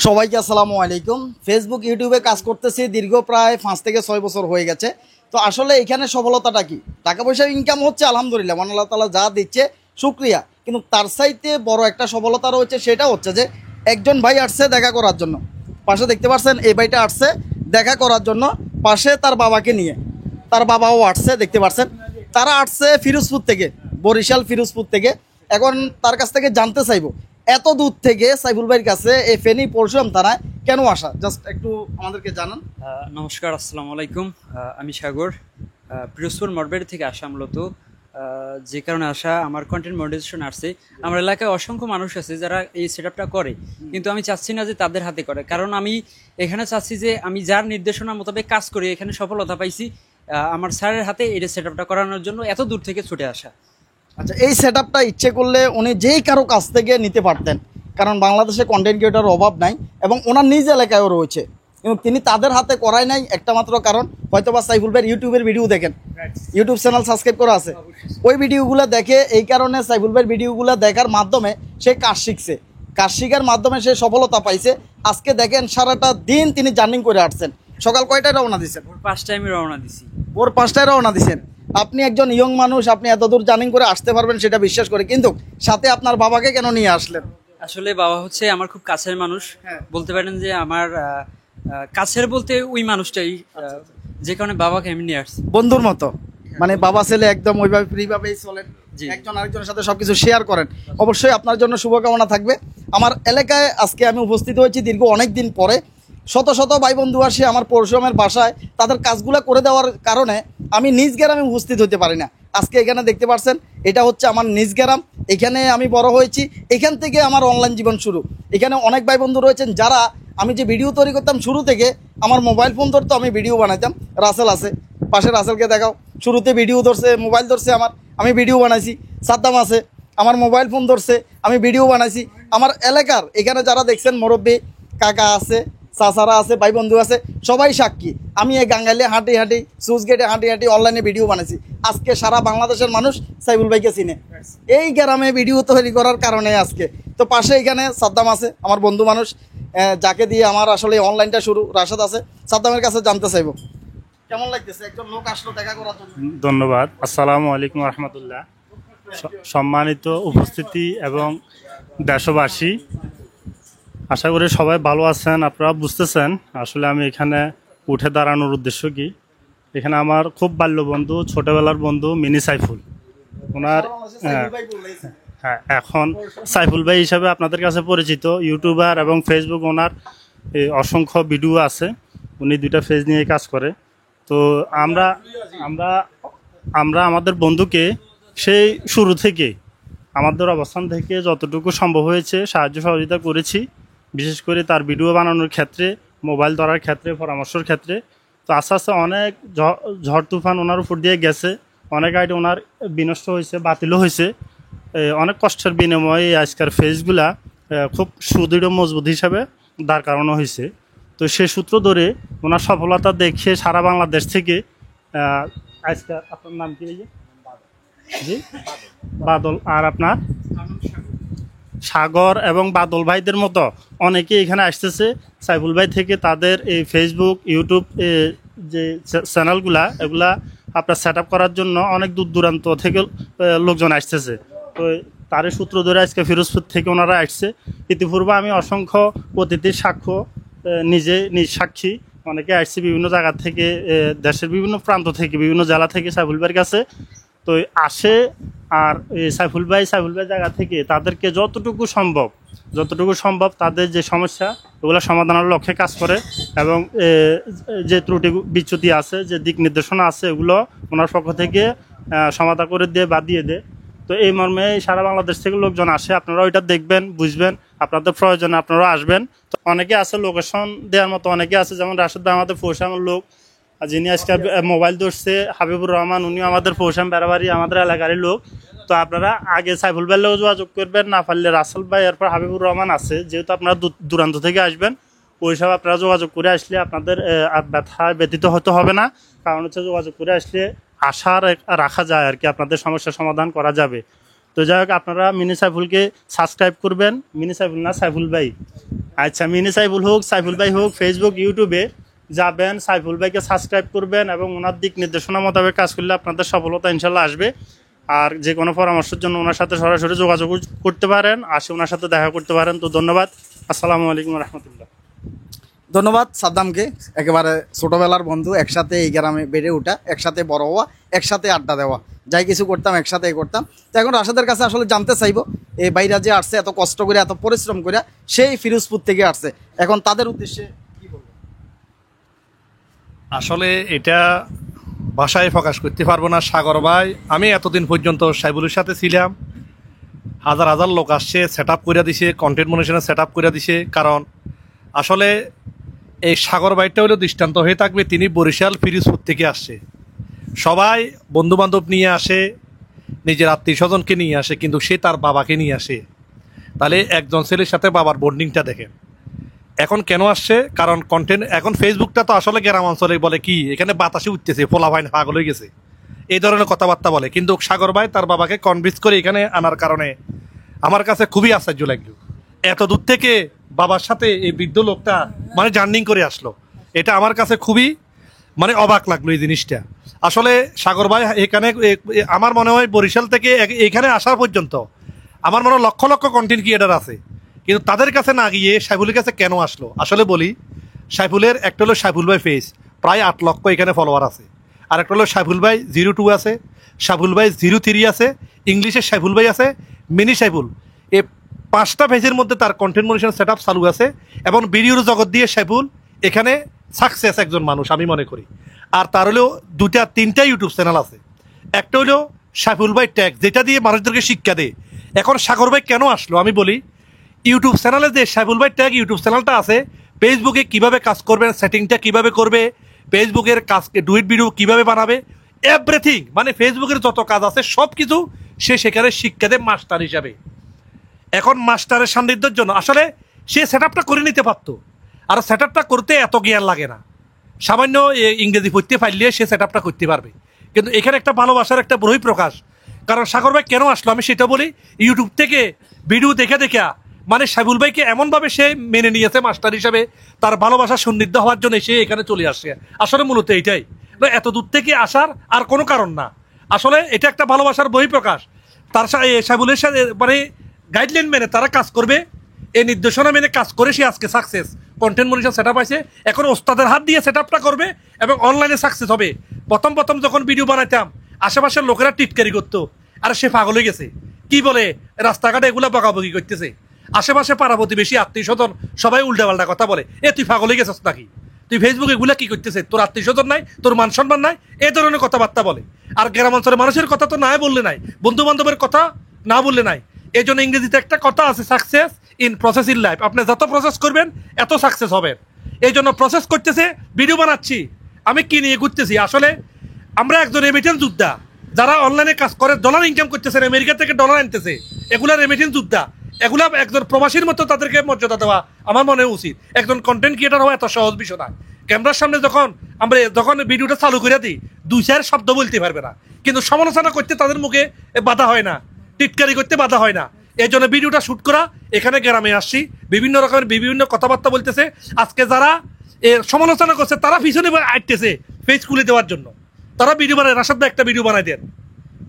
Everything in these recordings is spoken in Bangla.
সবাইকে আসসালামু আলাইকুম। ফেসবুক ইউটিউবে কাজ করতেছি দীর্ঘ প্রায় 5 থেকে 6 বছর হয়ে গেছে। তো আসলে এখানে সফলতাটা কি? টাকা পয়সা ইনকাম হচ্ছে আলহামদুলিল্লাহ, মহান আল্লাহ তাআলা যা দিচ্ছে শুকরিয়া। কিন্তু তার চাইতে বড় একটা সফলতা রয়েছে, সেটা হচ্ছে যে একজন ভাই আসছে দেখা করার জন্য। পাশে দেখতে পাচ্ছেন এই ভাইটা আসছে দেখা করার জন্য, পাশে তার বাবাকে নিয়ে। তার বাবাও আসছে, দেখতে পাচ্ছেন। তারা আসছে ফিরোজপুর থেকে, বরিশাল ফিরোজপুর থেকে। এখন তার কাছ থেকে জানতে চাইবো এত দূর থেকে সাইফুল ভাইয়ের কাছে এই ফেনী পরশুরাম থানায় কেন আসা, জাস্ট একটু আমাদেরকে জানান। নমস্কার, আসসালামু আলাইকুম। আমি সাগর, পিরোজপুর মঠবাড়ি থেকে আসা মূলত। যে কারণে আসা, আমার কন্টেন্ট মনিটাইজেশন আসছে। আমার এলাকায় অসংখ্য মানুষ আছে যারা এই সেটআপটা করে, কিন্তু আমি চাচ্ছি না যে তাদের হাতে করে। কারণ আমি এখানে চাচ্ছি যে আমি যার নির্দেশনা মোতাবেক কাজ করি, এখানে সফলতা পাইছি। আমার স্যারের হাতে এই সেটআপটা করানোর জন্য এত দূর থেকে ছুটে আসা। আচ্ছা, এই সেটআপটা ইচ্ছে করলে উনি যেই কারো কাছ থেকে নিতে পারতেন, কারণ বাংলাদেশে কন্টেন্ট ক্রিয়েটার অভাব নাই এবং ওনার নিজ এলাকায়ও রয়েছে, এবং তিনি তাদের হাতে করায় নাই একটা মাত্র কারণ, হয়তোবা সাইফুল ভাইয়ের ইউটিউবের ভিডিও দেখেন, ইউটিউব চ্যানেল সাবস্ক্রাইব করা আছে, ওই ভিডিওগুলো দেখে এই কারণে সাইফুল ভাইয়ের ভিডিওগুলো দেখার মাধ্যমে সে কাজ শিখছে, কাজ শিখার মাধ্যমে সে সফলতা পাইছে। আজকে দেখেন সারাটা দিন তিনি জার্নিং করে আসছেন। সকাল কয়টায় রওনা দিচ্ছেন? ভোর 5টায় আমি রওনা দিছি। ভোর 5টায় রওনা দিচ্ছেন। আপনি একজন ইয়ং মানুষ, আপনি এত দূর জার্নিং করে আসতে পারবেন সেটা বিশ্বাস করে, কিন্তু সাথে আপনার বাবাকে কেন নিয়ে আসলেন? আসলে বাবা হচ্ছে আমার খুব কাছের মানুষ। হ্যাঁ। বলতে পারেন যে আমার কাছের বলতে ওই মানুষটাই, যে কারণে বাবাকে আমি নিয়ে আসছি। বন্ধুর মতো, মানে বাবা ছেলে একদম ওইভাবে ফ্রিভাবেই চলেন, জি। একজন আরেকজনের সাথে সবকিছু শেয়ার করেন। অবশ্যই আপনার জন্য শুভকামনা থাকবে। আমার এলাকায় আজকে আমি উপস্থিত হয়েছি দীর্ঘ অনেক দিন পরে। শত শত ভাই বন্ধু আসে আমার পরশুরামের বাসায়, তাদের কাজগুলো করে দেওয়ার কারণে আমি নিজ গ্রামে উপস্থিত হতে পারি না। আজকে এখানে দেখতে পাচ্ছেন, এটা হচ্ছে আমার নিজ গ্রাম, এখানে আমি বড় হয়েছি, এখান থেকে আমার অনলাইন জীবন শুরু। এখানে অনেক ভাই বন্ধু রয়েছেন যারা, আমি যে ভিডিও তৈরি করতাম শুরু থেকে, আমার মোবাইল ফোন ধরতো, আমি ভিডিও বানাইতাম। রাসেল আছে পাশে, রাসেলকে দেখাও, শুরুতে ভিডিও ধরছে, মোবাইল ধরছে আমার, আমি ভিডিও বানাইছি। সাদ্দাম আছে, আমার মোবাইল ফোন ধরছে, আমি ভিডিও বানাইছি। আমার এলাকার এখানে যারা দেখছেন মুরব্বী কাকা আছে, চাচারা আছে, ভাই বন্ধু আছে, সবাই সাক্ষী। আমি এই গাঙ্গাইলে হাঁটি হাঁটি, সুইচ গেটে হাঁটি হাঁটি অনলাইনে ভিডিও বানাইছি। আজকে সারা বাংলাদেশের মানুষ সাইফুল ভাইকে চিনে এই গ্রামে ভিডিও তৈরি করার কারণে। আজকে তো পাশে এখানে সাদ্দাম আছে, আমার বন্ধু মানুষ, যাকে দিয়ে আমার আসলে অনলাইনটা শুরু। রাশেদ আছে, সাদ্দামের কাছে জানতে চাইবো কেমন লাগতেছে একজন লোক আসলো দেখা করার জন্য। ধন্যবাদ। আসসালামু আলাইকুম রহমতুল্লাহ। সম্মানিত উপস্থিতি এবং দেশবাসী, আশা করি সবাই ভালো আছেন। আপনারা বুঝতেছেন আসলে আমি এখানে উঠে দাঁড়ানোর উদ্দেশ্য কি। এখানে আমার খুব বাল্য বন্ধু, ছোটবেলার বন্ধু মিনি সাইফুল, ওনার হ্যাঁ এখন সাইফুল ভাই হিসাবে আপনাদের কাছে পরিচিত, ইউটিউবার এবং ফেসবুক ওনার অসংখ্য ভিডিও আছে। উনি 2টা পেজ নিয়ে কাজ করে। তো আমরা আমরা আমরা আমাদের বন্ধুকে সেই শুরু থেকে, আমাদের অবস্থান থেকে যতটুকু সম্ভব হয়েছে সাহায্য সহযোগিতা করেছি, বিশেষ করে তার ভিডিও বানানোর ক্ষেত্রে, মোবাইল ধরার ক্ষেত্রে, পরামর্শের ক্ষেত্রে। তো আস্তে আস্তে অনেক ঝড় তুফান ওনার উপর দিয়ে গেছে, অনেক আইডি ওনার বিনষ্ট হয়েছে, বাতিলও হয়েছে। অনেক কষ্টের বিনিময়ে আজকের ফেজগুলা খুব সুদৃঢ় মজবুত হিসাবে দাঁড় করানো হয়েছে। তো সে সূত্র ধরে ওনার সফলতা দেখে সারা বাংলাদেশ থেকে আজকে, আপনার নাম কি? জি, বাদল। আর আপনার সাগর এবং বাদল ভাইদের মতো অনেকে এখানে আসতেছে সাইফুল ভাই থেকে। তাদের এই ফেসবুক, ইউটিউব যে চ্যানেলগুলা, এগুলা আপনার সেট আপ করার জন্য অনেক দূর দূরান্ত থেকে লোকজন আসতেছে। তো তারই সূত্র ধরে আজকে ফিরোজপুর থেকে ওনারা আসছে। ইতিপূর্বে আমি অসংখ্য অতিথির সাক্ষ্য, নিজে নিজ সাক্ষী, অনেকে আসছে বিভিন্ন জায়গা থেকে, দেশের বিভিন্ন প্রান্ত থেকে, বিভিন্ন জেলা থেকে সাইফুল ভাইয়ের কাছে। তো আসে, আর সাইফুল ভাই জায়গা থেকে তাদেরকে যতটুকু সম্ভব তাদের যে সমস্যা, ওগুলো সমাধানের লক্ষ্যে কাজ করে, এবং যে ত্রুটি বিচ্যুতি আছে, যে দিক নির্দেশনা আছে, এগুলো ওনার পক্ষ থেকে সমাধান করে দিয়ে বা দিয়ে দেয়। তো এই মর্মে সারা বাংলাদেশ থেকে লোকজন আসে। আপনারা ওইটা দেখবেন, বুঝবেন, আপনাদের প্রয়োজনে আপনারা আসবেন। তো অনেকে আছে লোকেশন দেওয়ার মতো, অনেকে আছে, যেমন রাশেদ ভাই আমাদের পৌঁছানোর লোক, যিনি আজকে মোবাইল ধরছে, হাবিবুর রহমান, উনিও আমাদের পৌঁছান বেড়াবাড়ি, আমাদের এলাকারই লোক। তো আপনারা আগে সাইফুল ভাইয়ের যোগাযোগ করবেন, না পারলে রাসেল ভাই, এরপর হাবিবুর রহমান আছে। যেহেতু আপনারা দূরান্ত থেকে আসবেন, ওই সব আপনারা যোগাযোগ করে আসলে আপনাদের ব্যথা ব্যতীত হতে হবে না। কারণ হচ্ছে যোগাযোগ করে আসলে আশা রাখা যায় আর কি, আপনাদের সমস্যার সমাধান করা যাবে। তো যাই হোক, আপনারা মিনি সাইফুলকে সাবস্ক্রাইব করবেন। মিনি সাইফুল না, সাইফুল ভাই। আচ্ছা, মিনি সাইফুল হোক, সাইফুল ভাই হোক, ফেসবুক ইউটিউবে যাবেন, সাইফুল ভাইকে সাবস্ক্রাইব করবেন এবং ওনার দিক নির্দেশনা মোতাবেক কাজ করলে আপনাদের সফলতা ইনশাল্লাহ আসবে। আর যে কোনো পরামর্শের জন্য ওনার সাথে সরাসরি যোগাযোগ করতে পারেন, আসে ওনার সাথে দেখা করতে পারেন। তো ধন্যবাদ, আসসালামু আলাইকুম রহমতুল্লাহ। ধন্যবাদ সাদ্দামকে, একেবারে ছোটোবেলার বন্ধু, একসাথে এই গ্রামে বেড়ে ওঠা, একসাথে বড় হওয়া, একসাথে আড্ডা দেওয়া, যাই কিছু করতাম একসাথে করতাম। তো এখন রাশেদের কাছে আসলে জানতে চাইবো, এই বাইরা যে আসছে এত কষ্ট করে এত পরিশ্রম করে, সেই ফিরোজপুর থেকে আসছে, এখন তাদের উদ্দেশ্যে কি বলবো? আসলে এটা ভাষায় প্রকাশ করতে পারবো না সাগর ভাই। আমি এতদিন পর্যন্ত সাইবুলের সাথে ছিলাম, হাজার হাজার লোক আসছে, সেট আপ করে দিছে, কন্টেন্ট মনিটরে সেট আপ করে দিছে। কারণ আসলে এই সাগর ভাইটা হলো দৃষ্টান্ত হয়ে থাকবে, তিনি বরিশাল ফিরোজপুর থেকে আসছে, সবাই বন্ধু বান্ধব নিয়ে আসে, নিজের আত্মীয় স্বজনকে নিয়ে আসে, কিন্তু সে তার বাবাকে নিয়ে আসে। তাহলে একজন ছেলের সাথে বাবার বন্ডিংটা দেখেন। এখন কেন আসছে? কারণ কন্টেন্ট, এখন ফেসবুকটা তো আসলে গ্রাম অঞ্চলে বলে কি, এখানে বাতাসে উঠতেছে, ফোলা ভাই পাগল হয়ে গেছে, এই ধরনের কথাবার্তা বলে। কিন্তু সাগর ভাই তার বাবাকে কনভিন্স করে এখানে আনার কারণে আমার কাছে খুবই আশ্চর্য লাগলো। এত দূর থেকে বাবার সাথে এই বৃদ্ধ লোকটা মানে জার্নিং করে আসলো, এটা আমার কাছে খুবই মানে অবাক লাগলো এই জিনিসটা। আসলে সাগর ভাই এখানে আমার মনে হয় বরিশাল থেকে এখানে আসার পর্যন্ত আমার মনে হয় লক্ষ লক্ষ কন্টেন্ট ক্রিয়েটার আছে, কিন্তু তাদের কাছে না গিয়ে সাইফুলের কাছে কেন আসলো? আসলে বলি, সাইফুলের একটা হলো সাইফুল ভাই ফেস, প্রায় 8 লক্ষ এখানে ফলোয়ার আছে। আর একটা হলো সাইফুল ভাই 02 আছে, সাইফুল ভাই 03 আছে, ইংলিশের সাইফুল ভাই আছে, মিনি সাইফুল। এই 5টা পেজের মধ্যে তার কন্টেন্ট মনিটর সেট আপ চালু আছে এবং ভিডিওর জগৎ দিয়ে সাইফুল এখানে সাকসেস একজন মানুষ আমি মনে করি। আর তার হলেও 2-3টা ইউটিউব চ্যানেল আছে। একটা হলো সাইফুল ভাই ট্যাগ, যেটা দিয়ে মানুষদেরকে শিক্ষা দেয়। এখন সাগর ভাই কেন আসলো আমি বলি, ইউটিউব চ্যানেলে যে সাইফুল ভাই ট্যাগ ইউটিউব চ্যানেলটা আছে, ফেসবুকে কিভাবে কাজ করবেন, সেটিংটা কিভাবে করবে, ফেসবুকের কাজ ডুইট ভিডিও কিভাবে বানাবে, এভরিথিং, মানে ফেসবুকের যত কাজ আছে সব কিছু সে সেখানে শিক্ষা দেয় মাস্টার হিসাবে। এখন মাস্টারের সান্নিধ্যের জন্য আসলে সে সেট আপটা করে নিতে পারতো, আর সেট আপটা করতে এত জ্ঞান লাগে না, সামান্য ইংরেজি পড়তে পারলে সে সেট আপটা করতে পারবে। কিন্তু এখানে একটা ভালোবাসার একটা বহিঃপ্রকাশ। কারণ সাগর ভাই কেন আসলো আমি সেটা বলি, ইউটিউব থেকে ভিডিও দেখে দেখে মানে সাইফুল ভাইকে এমনভাবে সে মেনে নিয়েছে মাস্টার হিসাবে, তার ভালোবাসা সন্নিধ্য হওয়ার জন্য সে এখানে চলে আসছে। আসলে মূলত এইটাই, এত দূর থেকে আসার আর কোনো কারণ না, আসলে এটা একটা ভালোবাসার বহিঃপ্রকাশ। তার সাইফুলের সাথে মানে গাইডলাইন মেনে তারা কাজ করবে, এই নির্দেশনা মেনে কাজ করে সে আজকে success, content monitor set up আছে, এখন ওস্তাদের হাত দিয়ে সেট আপটা করবে এবং অনলাইনে সাকসেস হবে। প্রথম প্রথম যখন ভিডিও বানাইতাম আশেপাশের লোকেরা টিটকারি করতো, আর সে পাগল হয়ে গেছে, কি বলে রাস্তাঘাটে এগুলা বকাবকি করতেছে, আশেপাশে পাড়া প্রতিবেশী আত্মীয় স্বজন সবাই উল্টাপাল্টা কথা বলে, তুই পাগল হয়ে গেছিস নাকি, তুই ফেসবুকে এগুলা কি করতেছে, তোর আত্মীয় স্বজন নাই, তোর মান সম্মান নাই, এই ধরনের কথাবার্তা বলে। আর গ্রাম অঞ্চলের মানুষের কথা তো নাই বললে নাই, বন্ধু বান্ধবের কথা না বললে নাই। এই জন্য ইংরেজিতে একটা কথা আছে, success in process in life, আপনি যত প্রসেস করবেন এত সাকসেস হবেন। এই জন্য প্রসেস করতেছে, ভিডিও বানাচ্ছি, আমি কি নিয়ে ঘুরতেছি। আসলে আমরা একজন রেমিটেন্স যোদ্ধা, যারা অনলাইনে কাজ করে ডলার ইনকাম করতেছে, আমেরিকা থেকে ডলার আনতেছে, এগুলা রেমিটেন্স যোদ্ধা, এগুলা একজন প্রবাসীর মতো তাদেরকে মর্যাদা দেওয়া আমার মনে উচিত। একজন কন্টেন্ট ক্রিয়েটার হওয়া এত সহজ বিষয় না। ক্যামেরার সামনে যখন ভিডিওটা চালু করে দিই, 2-4 শব্দ বলতে পারবে না, কিন্তু সমালোচনা করতে তাদের মুখে বাধা হয় না, টিটকারি করতে বাধা হয় না। এই জন্য ভিডিওটা শ্যুট করা, এখানে গ্রামে আসছি, বিভিন্ন রকমের বিভিন্ন কথাবার্তা বলতেছে, আজকে যারা সমালোচনা করছে তারা পিছনে আটতেছে ফেস খুলে দেওয়ার জন্য, তারা ভিডিও বানায়, রাশাদ ভাই একটা ভিডিও বানাই দেন,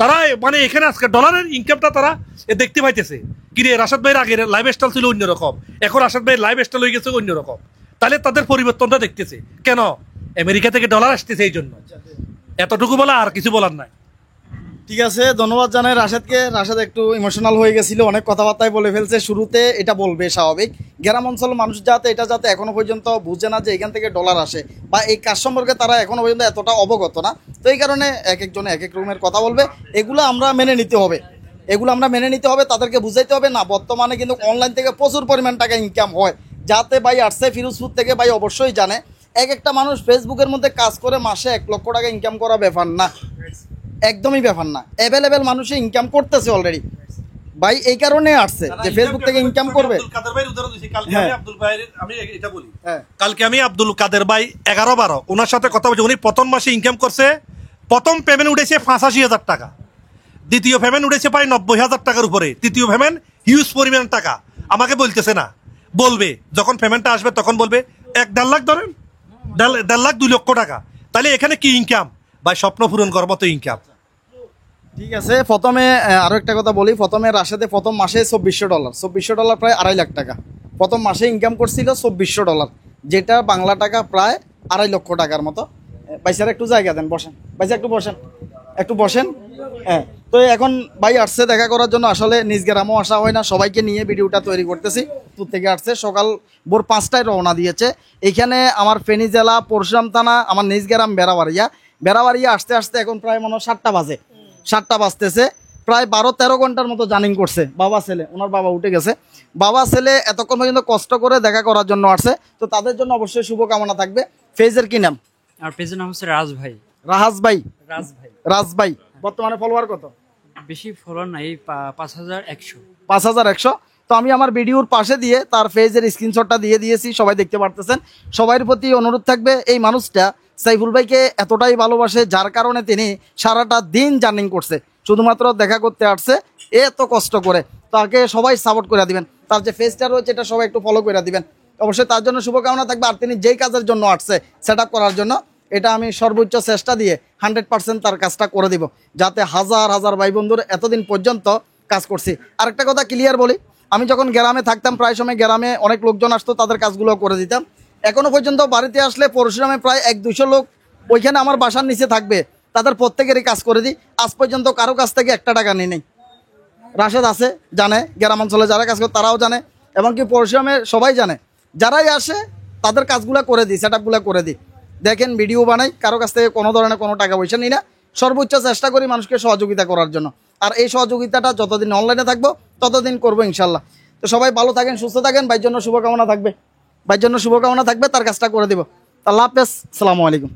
তারা মানে এখানে আজকে ডলারের ইনকামটা তারা দেখতে পাইতেছে। কিরে রাশাদ ভাইয়ের আগের লাইফ স্টাইল ছিল অন্যরকম, এখন রাশাদ ভাইয়ের লাইফ স্টাইল হয়ে গেছে অন্যরকম, তাহলে তাদের পরিবর্তনটা দেখতেছে। কেন? আমেরিকা থেকে ডলার আসতেছে, এই জন্য। এতটুকু বলা, আর কিছু বলার নাই। ঠিক আছে, ধন্যবাদ জানাই রাশেদকে। রাশেদ একটু ইমোশনাল হয়ে গেছিল, অনেক কথাবার্তায় বলে ফেলছে, শুরুতে এটা বলবে স্বাভাবিক। গ্রাম অঞ্চল মানুষ যাতে এখনো পর্যন্ত বুঝে না যে এখান থেকে ডলার আসে, বা এই কাজ সম্পর্কে তারা এখনো পর্যন্ত এতটা অবগত না। তো এই কারণে এক একজনে এক এক রকমের কথা বলবে, এগুলো আমরা মেনে নিতে হবে, তাদেরকে বুঝাইতে হবে না বর্তমানে কিন্তু অনলাইন থেকে প্রচুর পরিমাণ টাকা ইনকাম হয়। যাতে ভাই আসছে ফিরোজপুর থেকে, ভাই অবশ্যই জানে এক একটা মানুষ ফেসবুকের মধ্যে কাজ করে মাসে 1 লক্ষ টাকা ইনকাম করা ব্যাপার না, একদমই ব্যাপার না। অ্যাভেলেবেল মানুষে ইনকাম করতেছে অলরেডি, ভাই এই কারণে আসছে যে ফেসবুক থেকে ইনকাম করবে। কালকে আমি আব্দুল কাদের ভাই 11-12 ওনার সাথে কথা বলছি, উনি প্রথম মাসে ইনকাম করছে, প্রথম পেমেন্ট উঠেছে 85,000 টাকা। দ্বিতীয় পেমেন্ট উঠেছে প্রায় 90,000 টাকার উপরে, তৃতীয় পেমেন্ট হিউজ পরিমাণ টাকা। আমাকে বলতেছে না, বলবে যখন পেমেন্টটা আসবে তখন বলবে 1-1.5 লাখ, ধরেন 1.5 লাখ 2 লক্ষ টাকা। তাহলে এখানে কি ইনকাম ভাই? স্বপ্ন পূরণ করার মতো ইনকাম। ঠিক আছে, প্রথমে আরও একটা কথা বলি। প্রথমে রাশেদে প্রথম মাসে $2,400 প্রায় 2.5 লাখ টাকা প্রথম মাসে ইনকাম করছিল। $2,400, যেটা বাংলা টাকা প্রায় 2.5 লক্ষ টাকার মতো। ভাইসার একটু জায়গা দেন, বসেন ভাইসা, একটু বসেন। হ্যাঁ, তো এখন ভাই আসছে দেখা করার জন্য। আসলে নিজ গ্রামও আসা হয় না, সবাইকে নিয়ে ভিডিওটা তৈরি করতেছি। দূর থেকে আসছে, সকাল ভোর 5টায় রওনা দিয়েছে। এখানে আমার ফেনী জেলা পরশুরাম থানা, আমার নিজ গ্রাম বেড়াবাড়িয়া আসতে আসতে এখন প্রায় মনে হয় 7টা বাজতেছে। প্রায় 12-13 ঘন্টার মতো জার্নি করছে। বাবা ছেলে, ওনার বাবা উঠে গেছে, বাবা ছেলে এতক্ষণ পর্যন্ত কষ্ট করে দেখা করার জন্য আসছে। তো তাদের জন্য অবশ্যই শুভকামনা থাকবে। ফেজের কি নাম? আর পেজের নাম হচ্ছে রাজ ভাই। রাজ ভাই বর্তমানে ফলোয়ার কত? বেশি ফলোয়ার নাই, 5,100। 5,100। তো আমি আমার ভিডিওর পাশে দিয়ে তার ফেজের স্ক্রিনশটটা দিয়ে দিয়েছি, সবাই দেখতে পারতেছেন। সবার প্রতি অনুরোধ থাকবে, এই মানুষটা সাইফুল ভাইকে এতটাই ভালোবাসে, যার কারণে তিনি সারাটা দিন জার্নি করছে, শুধুমাত্র দেখা করতে আসছে এত কষ্ট করে। তাকে সবাই সাপোর্ট করে দিবেন, তার যে ফেজটা রয়েছে এটা সবাই একটু ফলো করে দিবেন। অবশ্যই তার জন্য শুভকামনা থাকবে। আর তিনি যেই কাজের জন্য আসছে সেট আপ করার জন্য, এটা আমি সর্বোচ্চ চেষ্টা দিয়ে 100% তার কাজটা করে দিব, যাতে হাজার হাজার ভাই বন্ধুর এতদিন পর্যন্ত কাজ করছি। আরেকটা কথা ক্লিয়ার বলি, আমি যখন গ্রামে থাকতাম প্রায় সময় গ্রামে অনেক লোকজন আসতো, তাদের কাজগুলো করে দিতাম। এখনো পর্যন্ত বাড়িতে আসলে পরশুরামে প্রায় 100-200 লোক ওইখানে আমার বাসার নিচে থাকবে, তাদের প্রত্যেকেরই কাজ করে দিই। আজ পর্যন্ত কারো কাছ থেকে 1 টাকা নিই নেই। রাশেদ আছে, জানে, গ্রামাঞ্চলে যারা কাজ করে তারাও জানে, এবং কি পরশুরামে সবাই জানে। যারাই আসে তাদের কাজগুলো করে দিই, সেট আপগুলো করে দিই। দেখেন ভিডিও বানাই, কারো কাছ থেকে কোনো ধরনের কোনো টাকা পয়সা নিই না। সর্বোচ্চ চেষ্টা করি মানুষকে সহযোগিতা করার জন্য। আর এই সহযোগিতাটা যতদিন অনলাইনে থাকবো ততদিন করবো ইনশাল্লাহ। তো সবাই ভালো থাকেন, সুস্থ থাকেন। ভাইয়ের জন্য শুভকামনা থাকবে, তার কাজটা করে দিব। আল্লাহ হাফেজ, আসসালামু আলাইকুম।